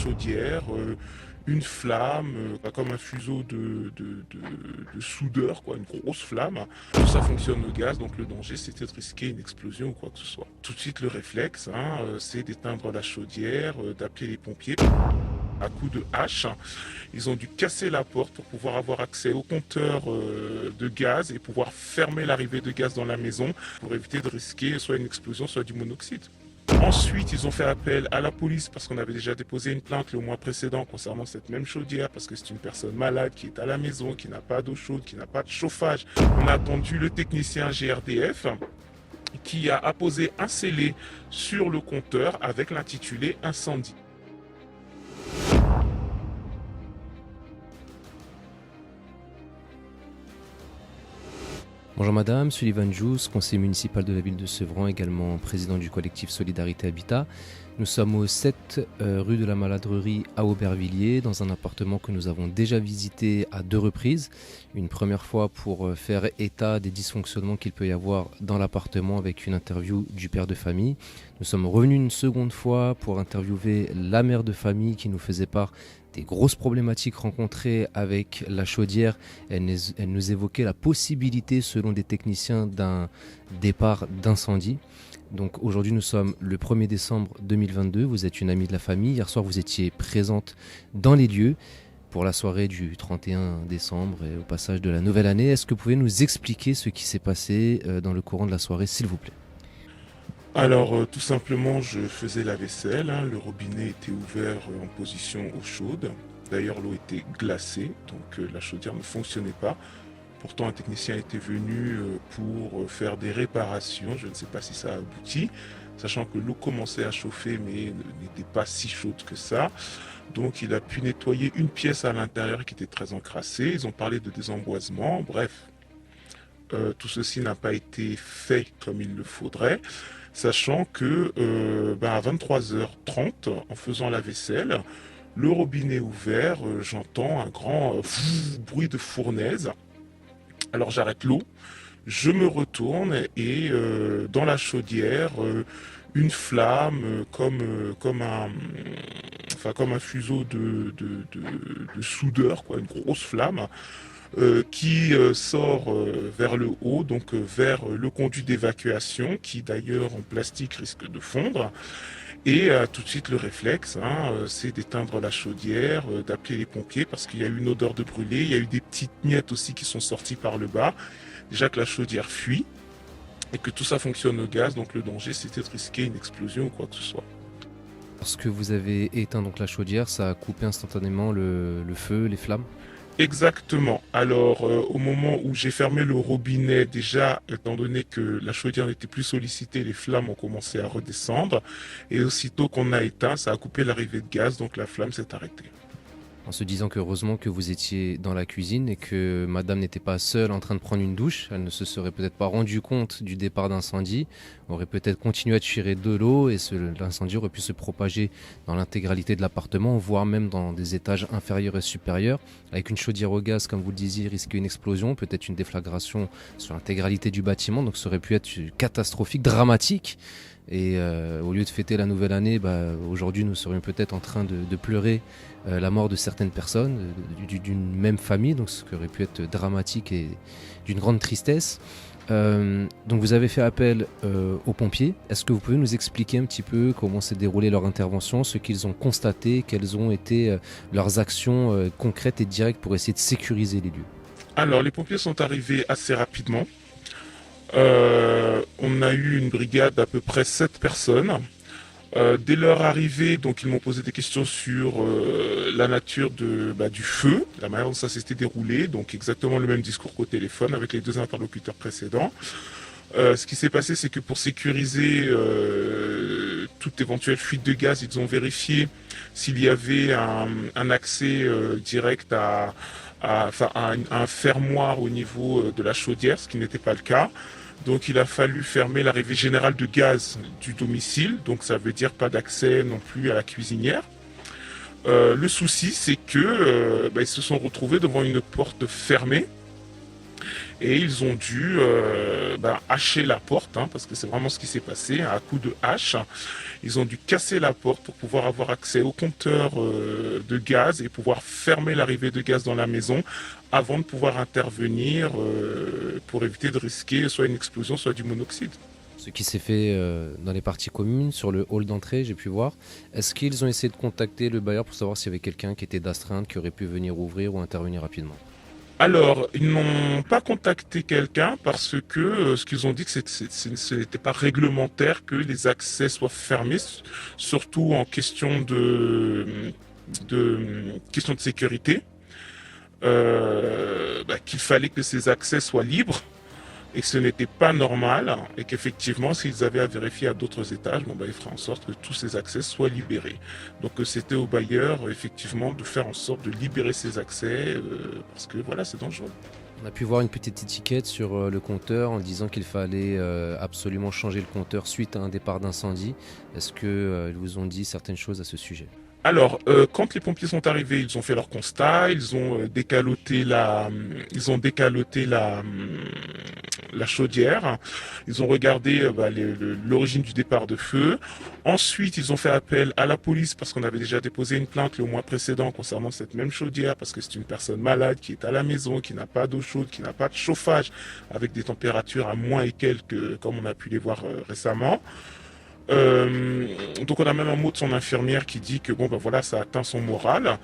chaudière, une flamme, comme un fuseau de soudeur, quoi, une grosse flamme. Tout ça fonctionne au gaz, donc le danger c'était de risquer une explosion ou quoi que ce soit. Tout de suite le réflexe, c'est d'éteindre la chaudière, d'appeler les pompiers. À coups de hache, ils ont dû casser la porte pour pouvoir avoir accès au compteur de gaz et pouvoir fermer l'arrivée de gaz dans la maison pour éviter de risquer soit une explosion, soit du monoxyde. Ensuite, ils ont fait appel à la police parce qu'on avait déjà déposé une plainte le mois précédent concernant cette même chaudière parce que c'est une personne malade qui est à la maison, qui n'a pas d'eau chaude, qui n'a pas de chauffage. On a attendu le technicien GRDF qui a apposé un scellé sur le compteur avec l'intitulé incendie. Bonjour madame, Sullivan Jous, conseiller municipal de la ville de Sevran, également président du collectif Solidarité Habitat. Nous sommes au 7 rue de la Maladrerie à Aubervilliers, dans un appartement que nous avons déjà visité à 2 reprises. Une première fois pour faire état des dysfonctionnements qu'il peut y avoir dans l'appartement avec une interview du père de famille. Nous sommes revenus une seconde fois pour interviewer la mère de famille qui nous faisait part des grosses problématiques rencontrées avec la chaudière. Elle nous évoquait la possibilité, selon des techniciens, d'un départ d'incendie. Donc aujourd'hui, nous sommes le 1er décembre 2022. Vous êtes une amie de la famille. Hier soir, vous étiez présente dans les lieux pour la soirée du 31 décembre et au passage de la nouvelle année. Est-ce que vous pouvez nous expliquer ce qui s'est passé dans le courant de la soirée, s'il vous plaît ? Alors, tout simplement, je faisais la vaisselle, le robinet était ouvert en position eau chaude. D'ailleurs, l'eau était glacée, donc la chaudière ne fonctionnait pas. Pourtant, un technicien était venu pour faire des réparations. Je ne sais pas si ça a abouti, sachant que l'eau commençait à chauffer, mais n'était pas si chaude que ça. Donc, il a pu nettoyer une pièce à l'intérieur qui était très encrassée. Ils ont parlé de désemboisement. Bref, tout ceci n'a pas été fait comme il le faudrait. Sachant que à 23h30, en faisant la vaisselle, le robinet ouvert, j'entends un grand bruit de fournaise. Alors j'arrête l'eau, je me retourne et dans la chaudière, une flamme comme un fuseau de soudeur, quoi, une grosse flamme. Qui sort vers le haut, donc vers le conduit d'évacuation, qui d'ailleurs en plastique risque de fondre. Et tout de suite le réflexe, c'est d'éteindre la chaudière, d'appeler les pompiers parce qu'il y a eu une odeur de brûlé, il y a eu des petites miettes aussi qui sont sorties par le bas. Déjà que la chaudière fuit et que tout ça fonctionne au gaz, donc le danger c'était de risquer une explosion ou quoi que ce soit. Lorsque vous avez éteint donc la chaudière, ça a coupé instantanément le feu, les flammes ? Exactement. Alors, au moment où j'ai fermé le robinet, déjà, étant donné que la chaudière n'était plus sollicitée, les flammes ont commencé à redescendre. Et aussitôt qu'on a éteint, ça a coupé l'arrivée de gaz, donc la flamme s'est arrêtée. En se disant qu'heureusement que vous étiez dans la cuisine et que madame n'était pas seule en train de prendre une douche. Elle ne se serait peut-être pas rendue compte du départ d'incendie, aurait peut-être continué à tirer de l'eau et l'incendie aurait pu se propager dans l'intégralité de l'appartement, voire même dans des étages inférieurs et supérieurs. Avec une chaudière au gaz, comme vous le disiez, risquer une explosion, peut-être une déflagration sur l'intégralité du bâtiment, donc ça aurait pu être catastrophique, dramatique. Et au lieu de fêter la nouvelle année, aujourd'hui nous serions peut-être en train de pleurer la mort de certaines personnes d'une même famille, donc ce qui aurait pu être dramatique et d'une grande tristesse. Donc vous avez fait appel aux pompiers. Est-ce que vous pouvez nous expliquer un petit peu comment s'est déroulée leur intervention, ce qu'ils ont constaté, quelles ont été leurs actions concrètes et directes pour essayer de sécuriser les lieux ? Alors, les pompiers sont arrivés assez rapidement. On a eu une brigade d'à peu près 7 personnes. Dès leur arrivée, donc ils m'ont posé des questions sur la nature du feu, la manière dont ça s'était déroulé, donc exactement le même discours qu'au téléphone avec les 2 interlocuteurs précédents. Ce qui s'est passé, c'est que pour sécuriser toute éventuelle fuite de gaz, ils ont vérifié s'il y avait un accès direct à un fermoir au niveau de la chaudière, ce qui n'était pas le cas. Donc il a fallu fermer l'arrivée générale de gaz du domicile, donc ça veut dire pas d'accès non plus à la cuisinière. Le souci, c'est que ils se sont retrouvés devant une porte fermée et ils ont dû hacher la porte, hein, parce que c'est vraiment ce qui s'est passé, hein, à coup de hache. Ils ont dû casser la porte pour pouvoir avoir accès au compteur de gaz et pouvoir fermer l'arrivée de gaz dans la maison avant de pouvoir intervenir pour éviter de risquer soit une explosion, soit du monoxyde. Ce qui s'est fait dans les parties communes, sur le hall d'entrée, j'ai pu voir. Est-ce qu'ils ont essayé de contacter le bailleur pour savoir s'il y avait quelqu'un qui était d'astreinte, qui aurait pu venir ouvrir ou intervenir rapidement? Alors, ils n'ont pas contacté quelqu'un parce que ce qu'ils ont dit, c'est que ce n'était pas réglementaire que les accès soient fermés, surtout en question de sécurité. Qu'il fallait que ces accès soient libres et que ce n'était pas normal et qu'effectivement, s'ils avaient à vérifier à d'autres étages, ils feraient en sorte que tous ces accès soient libérés. Donc c'était au bailleur, effectivement, de faire en sorte de libérer ces accès parce que voilà, c'est dangereux. On a pu voir une petite étiquette sur le compteur en disant qu'il fallait absolument changer le compteur suite à un départ d'incendie. Est-ce qu'ils vous ont dit certaines choses à ce sujet? Alors, quand les pompiers sont arrivés, ils ont fait leur constat, ils ont décaloté la chaudière, ils ont regardé l'origine du départ de feu. Ensuite, ils ont fait appel à la police parce qu'on avait déjà déposé une plainte le mois précédent concernant cette même chaudière parce que c'est une personne malade qui est à la maison, qui n'a pas d'eau chaude, qui n'a pas de chauffage avec des températures à moins et quelques, comme on a pu les voir récemment. Donc on a même un mot de son infirmière qui dit que voilà, ça atteint son moral.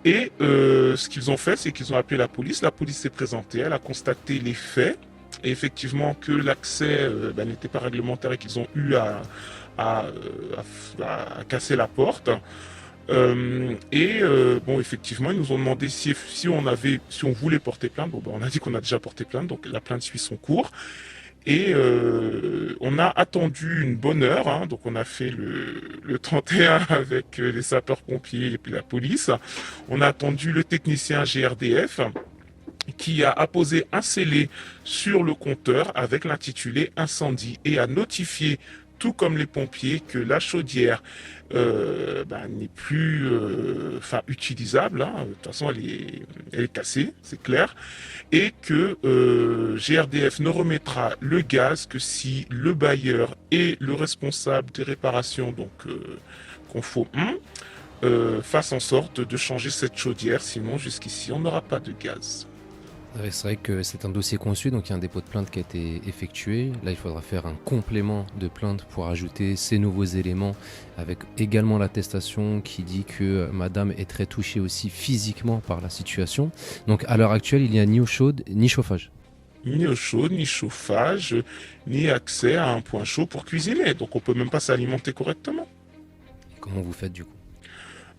Et ce qu'ils ont fait, c'est qu'ils ont appelé la police. La police s'est présentée, elle a constaté les faits. Et effectivement que l'accès n'était pas réglementaire et qu'ils ont eu à, à casser la porte. Effectivement, ils nous ont demandé si on voulait porter plainte. On a dit qu'on a déjà porté plainte, donc la plainte suit son cours. Et on a attendu une bonne heure, hein, donc on a fait le 31 avec les sapeurs-pompiers et puis la police. On a attendu le technicien GRDF qui a apposé un scellé sur le compteur avec l'intitulé incendie et a notifié, tout comme les pompiers, que la chaudière n'est plus utilisable. Hein. De toute façon, elle est cassée, c'est clair. Et que GRDF ne remettra le gaz que si le bailleur et le responsable des réparations, donc Confo 1, fassent en sorte de changer cette chaudière. Sinon, jusqu'ici, on n'aura pas de gaz. Ouais, c'est vrai que c'est un dossier conçu, donc il y a un dépôt de plainte qui a été effectué. Là, il faudra faire un complément de plainte pour ajouter ces nouveaux éléments, avec également l'attestation qui dit que madame est très touchée aussi physiquement par la situation. Donc à l'heure actuelle, il n'y a ni eau chaude ni chauffage. Ni eau chaude, ni chauffage, ni accès à un point chaud pour cuisiner. Donc on peut même pas s'alimenter correctement. Et comment vous faites du coup?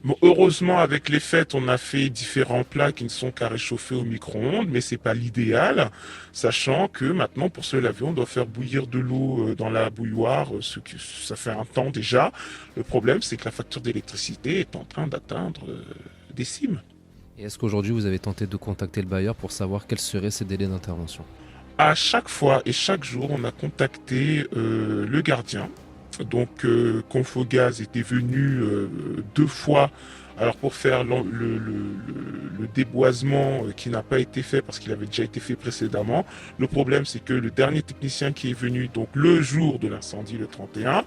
Bon, heureusement, avec les fêtes, on a fait différents plats qui ne sont qu'à réchauffer au micro-ondes, mais c'est pas l'idéal, sachant que maintenant, pour se laver, on doit faire bouillir de l'eau dans la bouilloire, ce que ça fait un temps déjà. Le problème, c'est que la facture d'électricité est en train d'atteindre des cimes. Et est-ce qu'aujourd'hui, vous avez tenté de contacter le bailleur pour savoir quels seraient ces délais d'intervention? À chaque fois et chaque jour, on a contacté le gardien. Donc Confogaz était venu 2 fois alors pour faire le déboisement qui n'a pas été fait parce qu'il avait déjà été fait précédemment. Le problème c'est que le dernier technicien qui est venu donc le jour de l'incendie, le 31,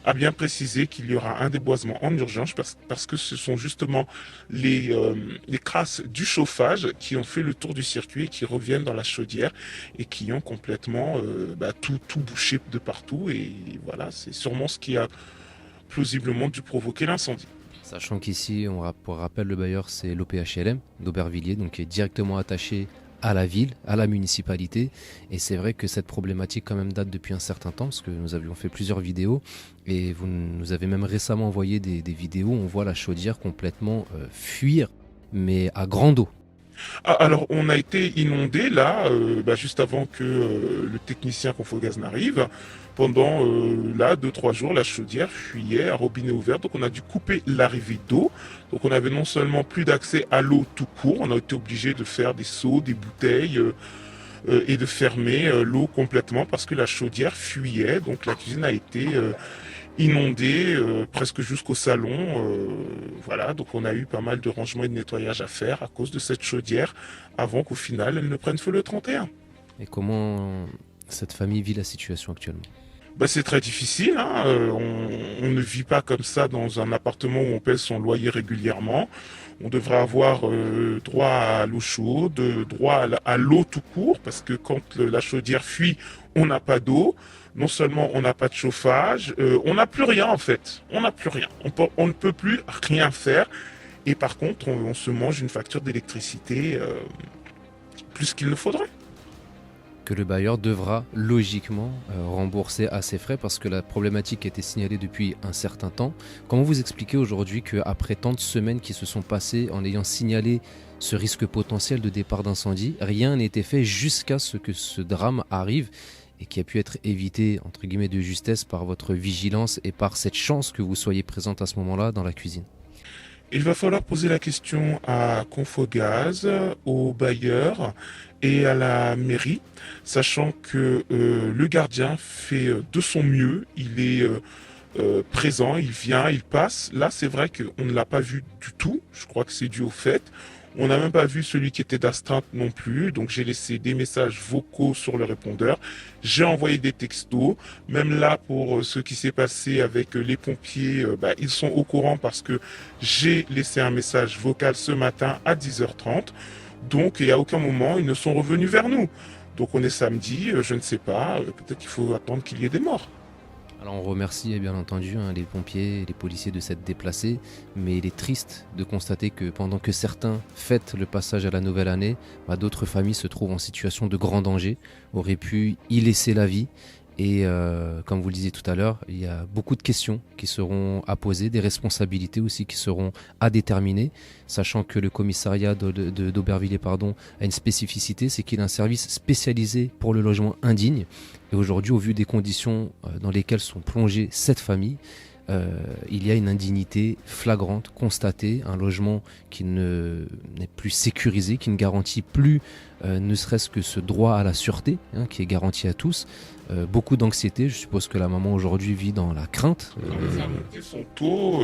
a bien précisé qu'il y aura un déboisement en urgence parce que ce sont justement les crasses du chauffage qui ont fait le tour du circuit et qui reviennent dans la chaudière et qui ont complètement tout bouché de partout. Et voilà, c'est sûrement ce qui a plausiblement dû provoquer l'incendie. Sachant qu'ici, pour rappel, le bailleur, c'est l'OPHLM d'Aubervilliers, donc qui est directement attaché à la ville, à la municipalité. Et c'est vrai que cette problématique quand même date depuis un certain temps, parce que nous avions fait plusieurs vidéos, et vous nous avez même récemment envoyé des vidéos où on voit la chaudière complètement fuir, mais à grande eau. Alors, on a été inondé là, juste avant que le technicien Confogaz n'arrive. Pendant 2-3 jours, la chaudière fuyait à robinet ouvert, donc on a dû couper l'arrivée d'eau. Donc on avait non seulement plus d'accès à l'eau tout court, on a été obligé de faire des seaux, des bouteilles et de fermer l'eau complètement parce que la chaudière fuyait. Donc la cuisine a été inondée presque jusqu'au salon. Voilà, donc on a eu pas mal de rangements et de nettoyage à faire à cause de cette chaudière avant qu'au final elle ne prenne feu le 31. Et comment cette famille vit la situation actuellement? Bah, c'est très difficile, hein. On ne vit pas comme ça dans un appartement où on paie son loyer régulièrement. On devrait avoir droit à l'eau chaude, droit à l'eau tout court, parce que quand la chaudière fuit, on n'a pas d'eau. Non seulement on n'a pas de chauffage, on n'a plus rien en fait. On n'a plus rien. On ne peut plus rien faire. Et par contre, on se mange une facture d'électricité plus qu'il ne faudrait. Que le bailleur devra logiquement rembourser à ses frais parce que la problématique a été signalée depuis un certain temps. Comment vous expliquez aujourd'hui qu'après tant de semaines qui se sont passées en ayant signalé ce risque potentiel de départ d'incendie, rien n'a été fait jusqu'à ce que ce drame arrive et qui a pu être évité entre guillemets de justesse par votre vigilance et par cette chance que vous soyez présente à ce moment-là dans la cuisine? Il va falloir poser la question à Confogaz, au bailleur et à la mairie, sachant que le gardien fait de son mieux. Il est présent, il vient, il passe. Là, c'est vrai qu'on ne l'a pas vu du tout. Je crois que c'est dû au fait. On n'a même pas vu celui qui était d'astreinte non plus. Donc j'ai laissé des messages vocaux sur le répondeur. J'ai envoyé des textos. Même là, pour ce qui s'est passé avec les pompiers, ils sont au courant parce que j'ai laissé un message vocal ce matin à 10h30. Donc et à aucun moment, ils ne sont revenus vers nous. Donc on est samedi, je ne sais pas. Peut-être qu'il faut attendre qu'il y ait des morts. Alors on remercie bien entendu les pompiers et les policiers de s'être déplacés, mais il est triste de constater que pendant que certains fêtent le passage à la nouvelle année, d'autres familles se trouvent en situation de grand danger, auraient pu y laisser la vie. Et comme vous le disiez tout à l'heure, il y a beaucoup de questions qui seront à poser, des responsabilités aussi qui seront à déterminer, sachant que le commissariat d'Aubervilliers a une spécificité, c'est qu'il a un service spécialisé pour le logement indigne. Et aujourd'hui, au vu des conditions dans lesquelles sont plongées cette famille, il y a une indignité flagrante, constatée, un logement qui n'est plus sécurisé, qui ne garantit plus ne serait-ce que ce droit à la sûreté, qui est garanti à tous. Beaucoup d'anxiété, je suppose que la maman aujourd'hui vit dans la crainte. Ça a monté son taux.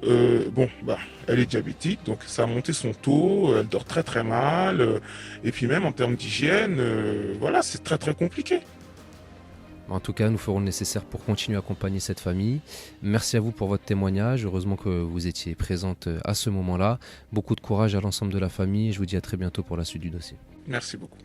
Elle est diabétique, donc ça a monté son taux, elle dort très très mal, et puis même en termes d'hygiène, c'est très très compliqué. En tout cas, nous ferons le nécessaire pour continuer à accompagner cette famille. Merci à vous pour votre témoignage. Heureusement que vous étiez présente à ce moment-là. Beaucoup de courage à l'ensemble de la famille. Je vous dis à très bientôt pour la suite du dossier. Merci beaucoup.